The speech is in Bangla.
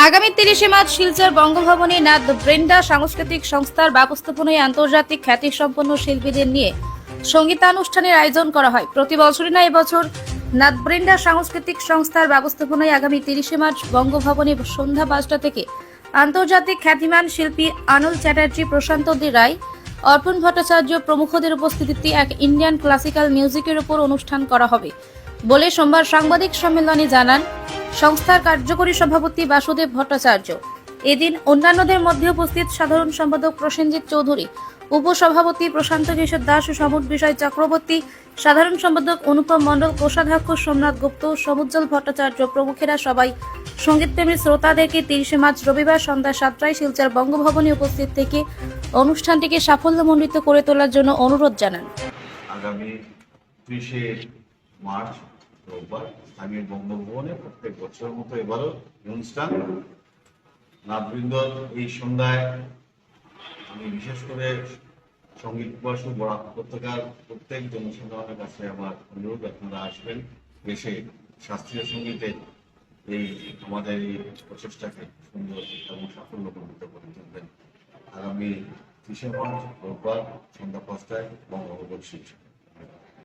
আগামী ৩০শে মার্চ শিলচর বঙ্গভবনে নাথ বৃন্দা সাংস্কৃতিক সংস্থার ব্যবস্থাপনায় আন্তর্জাতিক খ্যাতিসম্পন্ন শিল্পীদের নিয়ে সঙ্গীতানুষ্ঠানের আয়োজন করা হয়। প্রতি বছরই না এবছর নাথ বৃন্দা সাংস্কৃতিক সংস্থার ব্যবস্থাপনায় আগামী ৩০শে মার্চ বঙ্গভবনে সন্ধ্যা ৫টা থেকে আন্তর্জাতিক খ্যাতিমান শিল্পী আনুল চ্যাটার্জি, প্রশান্ত দে রায়, অর্পণ ভট্টাচার্য প্রমুখদের উপস্থিতিতে এক ইন্ডিয়ান ক্লাসিক্যাল মিউজিকের উপর অনুষ্ঠান করা হবে বলে সোমবার সাংবাদিক সম্মেলনে জানান সংস্থার কার্যকরী সভাপতি বাসুদেব ভট্টাচার্য। এদিন অন্যান্যদের মধ্যে উপস্থিত সাধারণ সম্পাদক প্রসেনজিৎ চৌধুরী, উপসভাপতি প্রশান্ত কিশোর দাস, সমুদ বিষয় চক্রবর্তী, সাধারণ সম্পাদক অনুপম মণ্ডল, কোষাধ্যক্ষ সোমনাথ গুপ্ত, সমুজ্জ্বল ভট্টাচার্য প্রমুখেরা সবাই সঙ্গীতপ্রেমী শ্রোতাদেরকে ৩০শে মার্চ রবিবার সন্ধ্যা ৭টায় শিলচর বঙ্গভবনে উপস্থিত থেকে অনুষ্ঠানটিকে সাফল্যমণ্ডিত করে তোলার জন্য অনুরোধ জানান। আগামী ৩০শে মার্চ রোববার স্থানীয় বঙ্গভবনে প্রত্যেক বছরের মতো এবারও অনুষ্ঠান। নাথবৃন্দর এই সন্ধ্যায় আমি বিশেষ করে সঙ্গীত পিপাসু বরাক উপত্যকার প্রত্যেক জনসাধারণের কাছে আমার অনুরোধ, আপনারা আসবেন, এসে শাস্ত্রীয় সঙ্গীতে এই আমাদের এই প্রচেষ্টাকে সুন্দর এবং সাফল্যমণ্ডিত করে তুলবেন। আগামী ৩০শে মার্চ রোববার সন্ধ্যা ৫টায় বঙ্গভবন শিলচর।